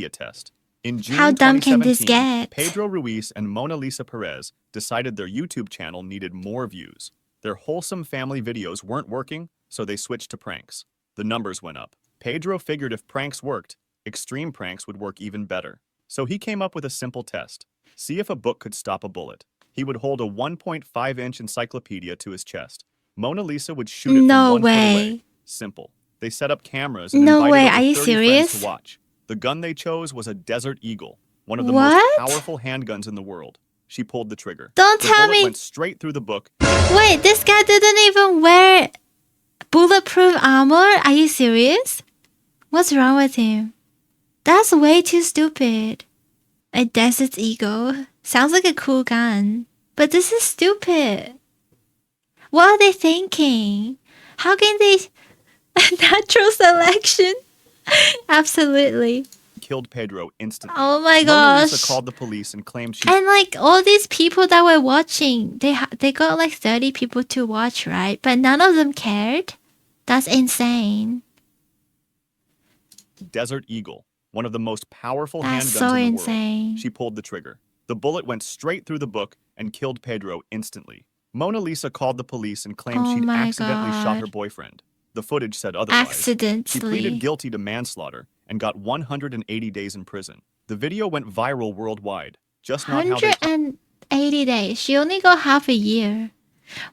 a test. In How June dumb can this 2017, get? Pedro Ruiz and Mona Lisa Perez decided their YouTube channel needed more views. Their wholesome family videos weren't working, so they switched to pranks. The numbers went up. Pedro figured if pranks worked, extreme pranks would work even better. So he came up with a simple test. See if a book could stop a bullet. He would hold a 1.5-inch encyclopedia to his chest. Mona Lisa would shoot it from No 1 foot away. way. Simple. They set up cameras and No invited way. over Are you 30 friends serious? to watch. The gun they chose was a Desert Eagle, one of the most What? powerful handguns in the world. She pulled the trigger. Don't The tell bullet me. went straight through the book. Wait, this guy didn't even wear bulletproof armor? Are you serious? What's wrong with him? That's way too stupid. A Desert Eagle. Sounds like a cool gun. But this is stupid. What are they thinking? How can they... Natural selection? Absolutely. Killed Pedro instantly. Oh my Mona Lisa gosh. called the police and claimed she And like all these people that were watching, they got like 30 people to watch, right? But none of them cared. That's insane. Desert Eagle, one of the most powerful That's handguns so in the insane. world. She pulled the trigger. The bullet went straight through the book and killed Pedro instantly. Mona Lisa called the police and claimed Oh she'd my accidentally shot her God. boyfriend. The footage said otherwise. She pleaded Accidentally. guilty to manslaughter and got 180 days in prison. The video went viral worldwide. Just not how they 180 days. She only got half a year.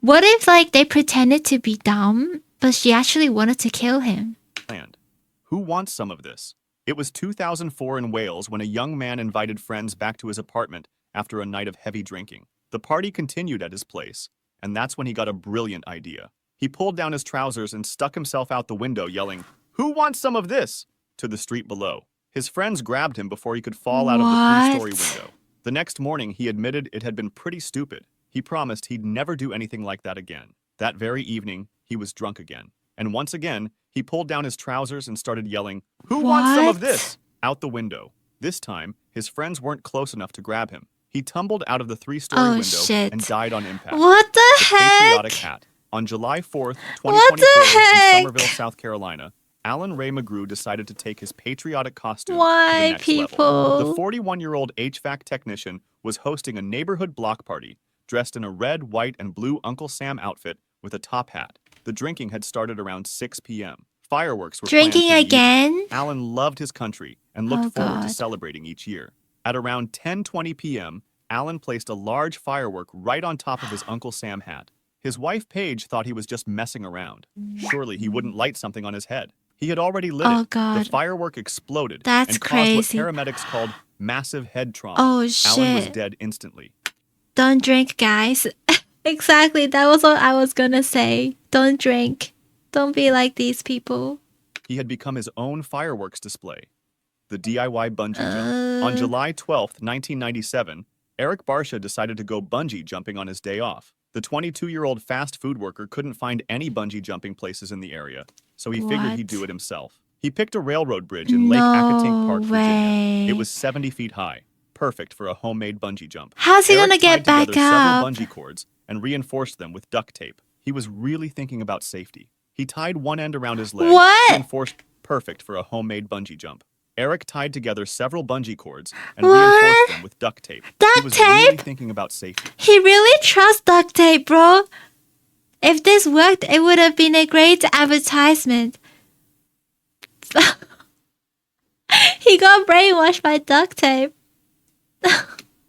What if like they pretended to be dumb, but she actually wanted to kill him? planned. Who wants some of this? It was 2004 in Wales when a young man invited friends back to his apartment after a night of heavy drinking. The party continued at his place, and that's when he got a brilliant idea. He pulled down his trousers and stuck himself out the window, yelling, "Who wants some of this?" to the street below. His friends grabbed him before he could fall out of the 3-story What? window. The next morning, he admitted it had been pretty stupid. He promised he'd never do anything like that again. That very evening, he was drunk again. And once again, he pulled down his trousers and started yelling, "Who wants some of What? this?" out the window. This time, his friends weren't close enough to grab him. He tumbled out of the 3-story Oh window shit. and died on impact. What the The Patriotic heck? Hat. On July 4th, What 2024, the in heck? Somerville, South Carolina, Alan Ray McGrew decided to take his patriotic costume to the Why, next level. The people? 41-year-old HVAC technician was hosting a neighborhood block party, dressed in a red, white, and blue Uncle Sam outfit with a top hat. The drinking had started around 6 p.m. Fireworks were planned Drinking for the evening. again? Alan loved his country and Oh looked forward to God. celebrating each year. At around 10:20 p.m., Alan placed a large firework right on top of his Uncle Sam hat. His wife Paige thought he was just messing around. Surely he wouldn't light something on his head. He had already lit Oh it. The God. firework exploded That's and caused what crazy. paramedics called massive head trauma. Oh Alan was shit. dead instantly. Don't drink, guys. Exactly. That was what I was gonna say. Don't drink. Don't be like these people. He had become his own fireworks display. The DIY bungee jump. On July 12th, 1997, Eric Barsha decided to go bungee jumping on his day off. The 22-year-old fast food worker couldn't find any bungee jumping places in the area, so he figured he'd do What? it himself. He picked a railroad bridge in Lake Accotink Park, No Virginia. It way. was 70 feet high, perfect for a homemade bungee jump. How's he Eric gonna tied get back together several up? bungee cords and reinforced them with duct tape. He was really thinking about safety. He tied one end around his leg, What? reinforced perfect for a homemade bungee jump. Eric tied together several bungee cords and reinforced What? them with duct tape. He Duct was really tape? thinking about safety. He really trusts duct tape, bro. If this worked, it would have been a great advertisement. He got brainwashed by duct tape.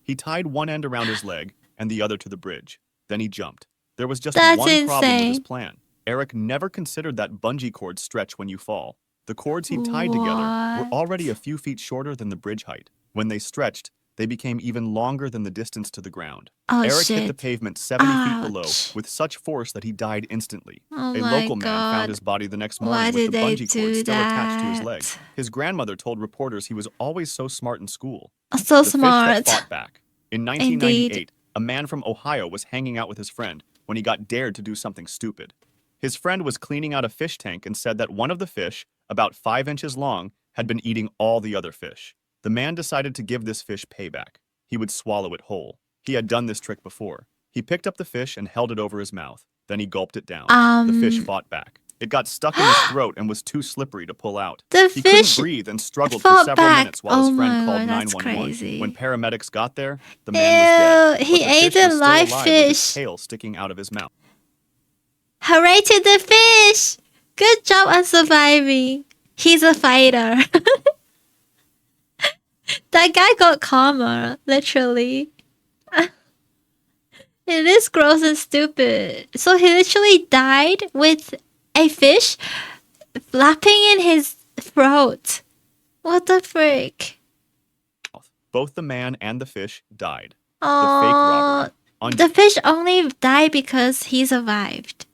He tied one end around his leg and the other to the bridge. Then he jumped. There was just That's one problem with his insane. plan. Eric never considered that bungee cords stretch when you fall. The cords he'd tied together were What? already a few feet shorter than the bridge height. When they stretched, they became even longer than the distance to the ground. Oh Eric hit the shit. pavement 70 feet below Ouch. with such force that he died instantly. Oh A my local man found God. his body the next Why morning with did the they bungee cord do still attached to his leg. that? His grandmother told reporters he was always so smart in school. So The fish that smart. fought back. In Indeed. 1998, a man from Ohio was hanging out with his friend when he got dared to do something stupid. His friend was cleaning out a fish tank and said that one of the fish, about 5 inches long, had been eating all the other fish. The man decided to give this fish payback. He would swallow it whole. He had done this trick before. He picked up the fish and held it over his mouth. Then he gulped it down. The fish fought back. It got stuck in his throat and was too slippery to pull out. The He couldn't fish breathe and struggled for fought several back. minutes while his Oh friend my called God, that's 911. crazy. When paramedics got there, the man was dead. Ew, he but the ate fish a was still live alive with his fish. tail sticking out of his mouth. Hooray to the fish! Good job on surviving. He's a fighter. That guy got calmer, literally. It is gross and stupid. So he literally died with a fish flapping in his throat. What the frick? Both the man and the fish died. The fake Oh, robbery. On the fish only died because he survived.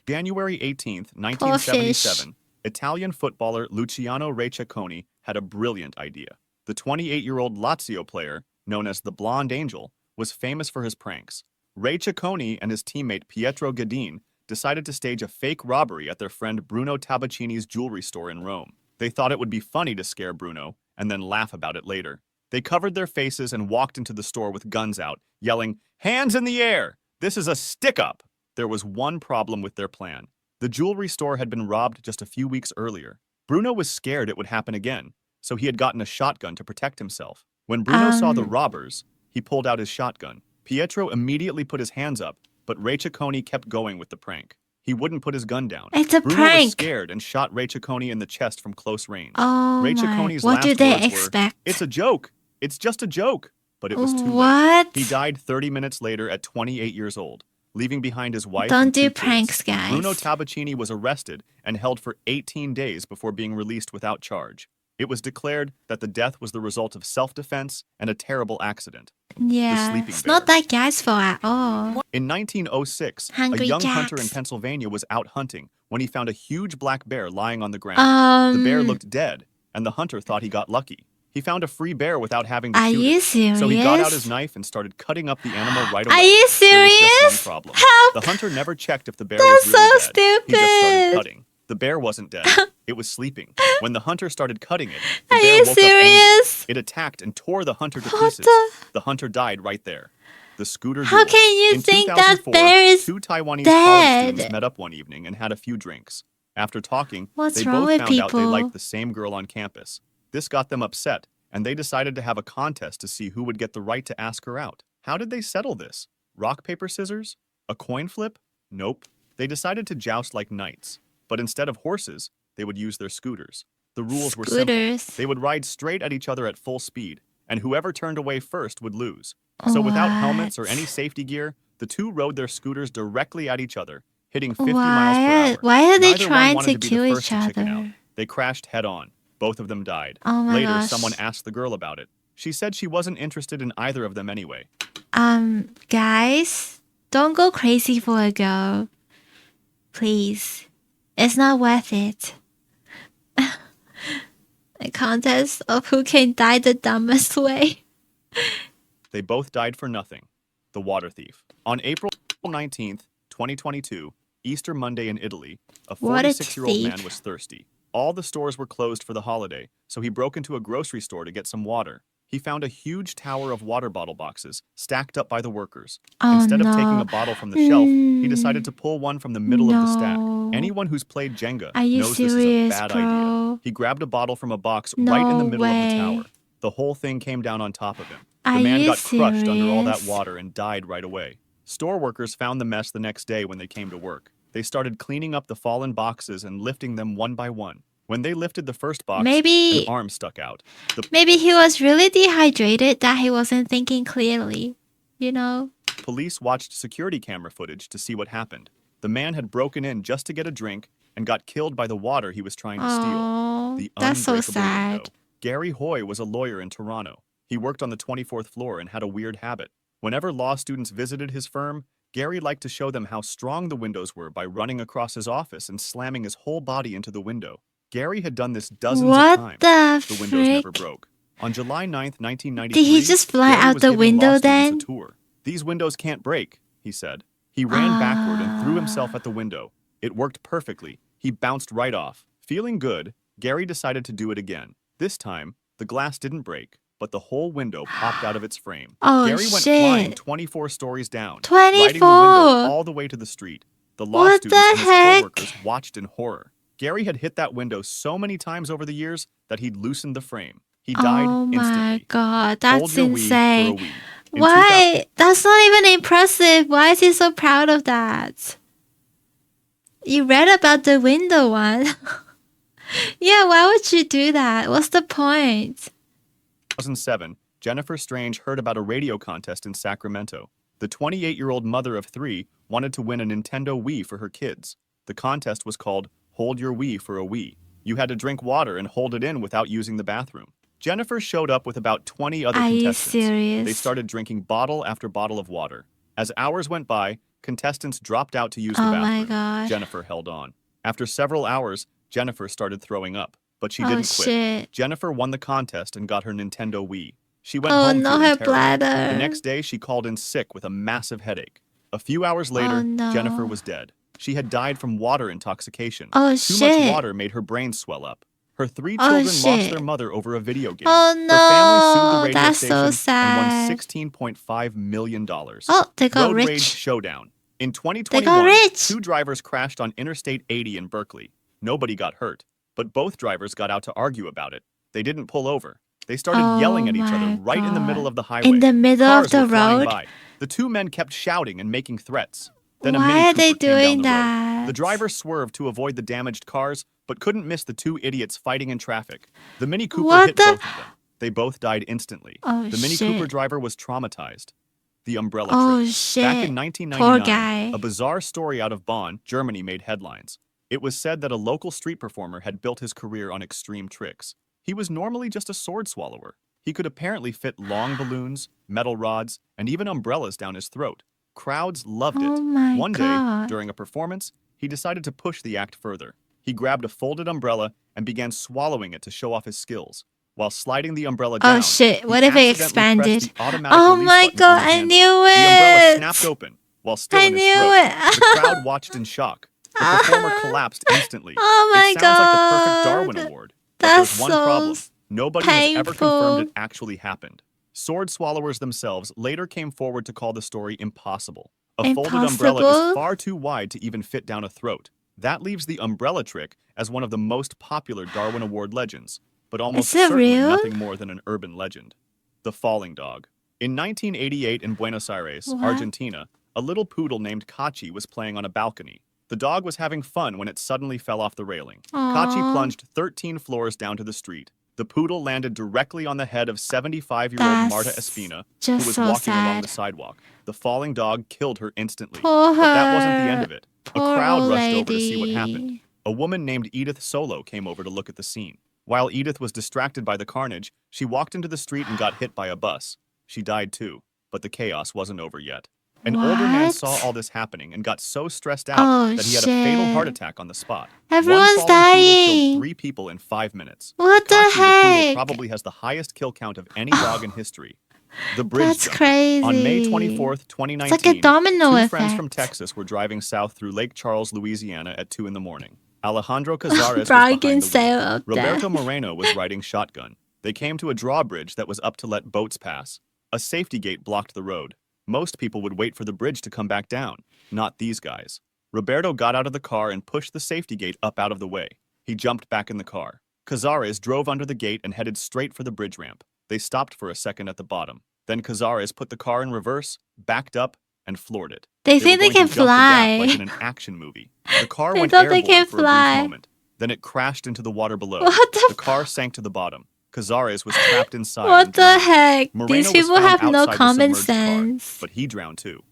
January 18th, Poor fish. 1977, Italian footballer Luciano Recchiaconi had a brilliant idea. The 28-year-old Lazio player, known as the Blonde Angel, was famous for his pranks. Recchiaconi and his teammate Pietro Gadin decided to stage a fake robbery at their friend Bruno Tabacini's jewelry store in Rome. They thought it would be funny to scare Bruno and then laugh about it later. They covered their faces and walked into the store with guns out, yelling, "Hands in the air! This is a stick-up!" There was one problem with their plan. The jewelry store had been robbed just a few weeks earlier. Bruno was scared it would happen again, so he had gotten a shotgun to protect himself. When Bruno saw the robbers, he pulled out his shotgun. Pietro immediately put his hands up, but Recchiaconi kept going with the prank. He wouldn't put his gun down. It's a Bruno prank. was scared and shot Recchiaconi in the chest from close range. Oh my. Recchiaconi's What last do they words expect? were, "It's a joke. It's just a joke." But it was too late. What? He died 30 minutes later at 28 years old, leaving behind his wife Don't and two do kids. pranks, guys. Bruno Tabacini was arrested and held for 18 days before being released without charge. It was declared that the death was the result of self-defense and a terrible accident. Yeah, sleeping it's not bear. that guy's fault at all. In 1906, Hungry a young hunter in Jacks. Pennsylvania was out hunting when he found a huge black bear lying on the ground. The bear looked dead, and the hunter thought he got lucky. He found a free bear without having to Are shoot you it. serious? So he got out his knife and started cutting up the animal right away. Are you There was just serious? one problem. Help! The hunter never checked if the bear That's was really so dead. He just started stupid. cutting. The bear wasn't dead. It was sleeping. When the hunter started cutting it, the Are bear you woke up angry. serious? It attacked and tore the hunter to What pieces. the- The hunter died right there. The scooter How duel. can you In think that 2004, bear is two Taiwanese college dead? students met up one evening and had a few drinks. After talking, What's they wrong both with found out they people? liked the same girl on campus. This got them upset, and they decided to have a contest to see who would get the right to ask her out. How did they settle this? Rock, paper, scissors? A coin flip? Nope. They decided to joust like knights, but instead of horses, they would use their scooters. The rules were simple. Scooters. They would ride straight at each other at full speed, and whoever turned away first would lose. So without helmets or What? any safety gear, the two rode their scooters directly at each other, hitting 50 miles per Why? hour. Why are they Neither one trying wanted to to be kill the each first to chicken out. other? They crashed head on. Both of them died. Oh my Later, gosh. someone asked the girl about it. She said she wasn't interested in either of them anyway. Guys, don't go crazy for a girl. Please. It's not worth it. A contest of who can die the dumbest way. They both died for nothing. The water thief. On April 19th, 2022, Easter Monday in Italy, a Water 46-year-old man thief. was thirsty. All the stores were closed for the holiday, so he broke into a grocery store to get some water. He found a huge tower of water bottle boxes stacked up by the workers. Oh Instead no. of taking a bottle from the shelf, he decided to pull one from the middle of the stack. No. Anyone who's played Jenga Are you knows this is a serious, bad bro? idea. He grabbed a bottle from a box right in the No middle of the way. tower. The whole thing came down on top of him. Are The man you got crushed under all that serious? water and died right away. Store workers found the mess the next day when they came to work. They started cleaning up the fallen boxes and lifting them one by one. When they lifted the first box, Maybe- an arm stuck out. The Maybe he was really dehydrated that he wasn't thinking clearly. You know? police watched security camera footage to see what happened. The man had broken in just to get a drink and got killed by the water he was trying to steal. Oh, The that's so unbreakable sad. window. Gary Hoy was a lawyer in Toronto. He worked on the 24th floor and had a weird habit. Whenever law students visited his firm, Gary liked to show them how strong the windows were by running across his office and slamming his whole body into the window. Gary had done this dozens What of times. the The windows never frick? broke. On July 9th, 1993, Did he just fly Gary out was the giving law window students then? a tour. These windows can't break, he said. He ran backward and threw himself at the window. It worked perfectly. He bounced right off. Feeling good, Gary decided to do it again. This time, the glass didn't break, but the whole window popped out of its frame. Oh, Gary went flying shit. 24 stories down, riding the window 24. all the way to the street. The law What students and the his heck? coworkers watched in horror. Gary had hit that window so many times over the years that he'd loosened the frame. He died Oh my instantly. god, Hold that's your wee for a insane. wee. Why? That's not even impressive. Why is he so proud of that? You read about the window one. Yeah, why would you do that? What's the point? 2007, Jennifer Strange heard about a radio contest in Sacramento. The 28-year-old mother of 3 wanted to win a Nintendo Wii for her kids. The contest was called Hold Your Wii for a Wii. You had to drink water and hold it in without using the bathroom. Jennifer showed up with about 20 other Are you contestants. serious? They started drinking bottle after bottle of water. As hours went by, contestants dropped out to use the Oh bathroom. my god. Jennifer held on. After several hours, Jennifer started throwing up, but she Oh didn't quit. shit. Jennifer won the contest and got her Nintendo Wii. She went Oh home no, feeling her terrible. bladder. The next day, she called in sick with a massive headache. A few hours later, Oh, no. Jennifer was dead. She had died from water intoxication. Oh Too shit. much water made her brain swell up. Her 3 Oh, children lost shit. their mother over a video game. Oh Her family sued the no, radio that's station so and won sad. $16.5 million. Oh, they got Road Rage rich. Showdown. In They got 2021, rich. 2 drivers crashed on Interstate 80 in Berkeley. Nobody got hurt, but both drivers got out to argue about it. They didn't pull over. They started yelling at each other my right in the middle God. of the highway. In the middle Cars of the were flying road? by. The 2 men kept shouting and making threats. Then a Why Mini are they Cooper came down doing the road. that? The driver swerved to avoid the damaged cars, but couldn't miss the 2 idiots fighting in traffic. The Mini Cooper What hit the- both of them. They both died instantly. Oh The Mini shit. Cooper driver was traumatized. The umbrella Oh trick. shit. Back in Poor 1999, guy. a bizarre story out of Bonn, Germany made headlines. It was said that a local street performer had built his career on extreme tricks. He was normally just a sword swallower. He could apparently fit long balloons, metal rods, and even umbrellas down his throat. Crowds loved it. Oh my One day, god. during a performance, he decided to push the act further. He grabbed a folded umbrella and began swallowing it to show off his skills. While sliding the umbrella down, Oh shit, he what if it accidentally pressed expanded? the automatic Oh release my button on god, the I handle. knew The umbrella snapped it. open while still I in his knew throat. it. The crowd watched in shock. The performer collapsed instantly. Oh my It sounds like the perfect god. Darwin Award. But That's there's one so problem. Nobody has ever confirmed painful. it actually happened. Sword swallowers themselves later came forward to call the story impossible. A folded umbrella Impossible? is far too wide to even fit down a throat. That leaves the umbrella trick as one of the most popular Darwin Award legends, but almost Is it certainly real? nothing more than an urban legend. The falling dog. In 1988 in Buenos Aires, What? Argentina, a little poodle named Kachi was playing on a balcony. The dog was having fun when it suddenly fell off the railing. Kachi Aw. plunged 13 floors down to the street. The poodle landed directly on the head of 75-year-old That's Marta Espina, who just was so walking along sad. the sidewalk. The falling dog killed her instantly. Poor But that wasn't the her. end of it. A Poor crowd old rushed over to see what happened. lady. A woman named Edith Solo came over to look at the scene. While Edith was distracted by the carnage, she walked into the street and got hit by a bus. She died too, but the chaos wasn't over yet. An older man What? saw all this happening and got so stressed out Oh that he had a fatal heart shit. attack on the spot. Everyone's One falling poodle killed dying. 3 people in 5 minutes. What the Kachi the poodle heck? probably has the highest kill count of any dog in history. The bridge That's jump. crazy. On May 24th, It's 2019, like a domino 2 effect. friends from Texas were driving south through Lake Charles, Louisiana at 2 in the morning. Alejandro Cazares was Bargain behind the sale wheel. up there. Roberto Moreno was riding shotgun. They came to a drawbridge that was up to let boats pass. A safety gate blocked the road. Most people would wait for the bridge to come back down. Not these guys. Roberto got out of the car and pushed the safety gate up out of the way. He jumped back in the car. Cazares drove under the gate and headed straight for the bridge ramp. They stopped for a second at the bottom. Then Cazares put the car in reverse, backed up, and floored it. They were think they going can to jump the gap like fly. in an action movie. The car They went thought they airborne can for a brief fly. moment. Then it crashed into the water below. What the The car sank to the bottom. Cazares was trapped inside and What the drowned. heck? Moreno These was people found have no outside the common submerged car, sense. but he drowned too.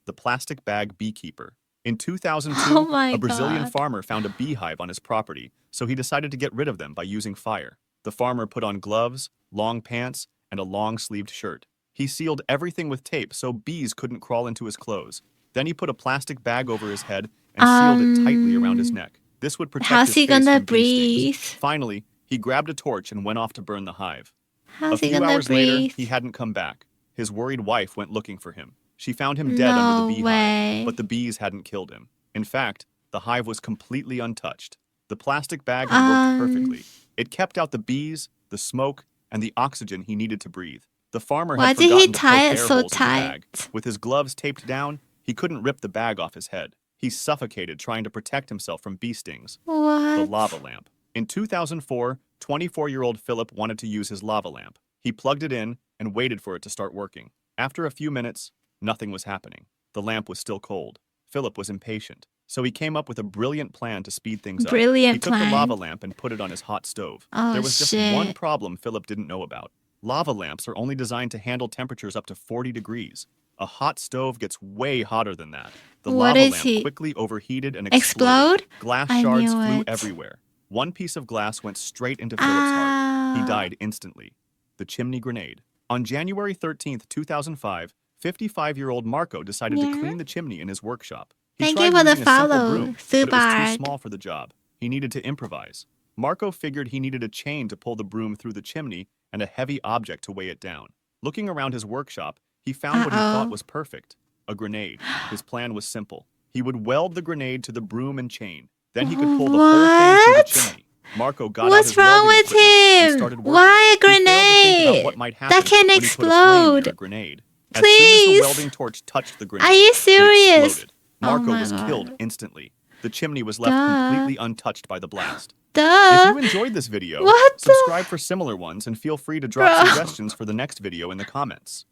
The plastic bag beekeeper. In 2002, Oh my a Brazilian God. farmer found a beehive on his property, so he decided to get rid of them by using fire. The farmer put on gloves, long pants, and a long-sleeved shirt. He sealed everything with tape so bees couldn't crawl into his clothes. Then he put a plastic bag over his head and sealed it tightly around his neck. This would protect How's his he face gonna from bee stings. breathe? Finally, he grabbed a torch and went off to burn the hive. How's A he few gonna hours later, breathe? he hadn't come back. His worried wife went looking for him. She found him dead under No the beehive, way. but the bees hadn't killed him. In fact, the hive was completely untouched. The plastic bag had worked perfectly. It kept out the bees, the smoke, and the oxygen he needed to breathe. The farmer Why had did he forgotten to tie poke it air so holes in the bag. tight? With his gloves taped down, he couldn't rip the bag off his head. He suffocated trying to protect himself from bee stings. The What? lava lamp. In 2004, 24-year-old Philip wanted to use his lava lamp. He plugged it in and waited for it to start working. After a few minutes, nothing was happening. The lamp was still cold. Philip was impatient, so he came up with a brilliant plan to speed things up. Brilliant He took plan. the lava lamp and put it on his hot stove. Oh, There was just shit. one problem Philip didn't know about. Lava lamps are only designed to handle temperatures up to 40 degrees. A hot stove gets way hotter than that. The What lava is lamp he? quickly overheated and Explode? Glass I shards knew flew it. everywhere. One piece of glass went straight into Philip's heart. He Ah. died instantly. The chimney grenade. On January 13th, 2005, 55-year-old Marco decided to Yeah? clean the chimney in his workshop. He Thank tried you for the using a simple follow, broom, but it was too Subart. small for the job. He needed to improvise. Marco figured he needed a chain to pull the broom through the chimney and a heavy object to weigh it down. Looking around his workshop, he found what he Uh-oh. thought was perfect. A grenade. His plan was simple. He would weld the grenade to the broom and chain. Then he could pull the whole thing through the What? chimney. Marco got out What's his wrong welding with equipment and him? started working. Why a He failed to think about grenade? what might That happen can when he put a flame near explode. a grenade. As soon as the Please. welding torch touched the grenade, Are you it serious? exploded. Marco Oh my was God. killed instantly. The chimney was left Duh. completely untouched by the blast. If Duh. you enjoyed this video, What the- subscribe for similar ones and feel free to drop Bro. suggestions for the next video in the comments.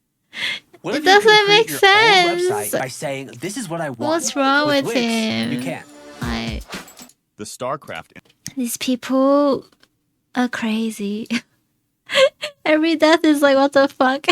What It if you can doesn't create make your own sense. website by saying, this is what I want. What's wrong with Wix, him? You can't. The StarCraft These people are crazy. Every death is like, what the fuck?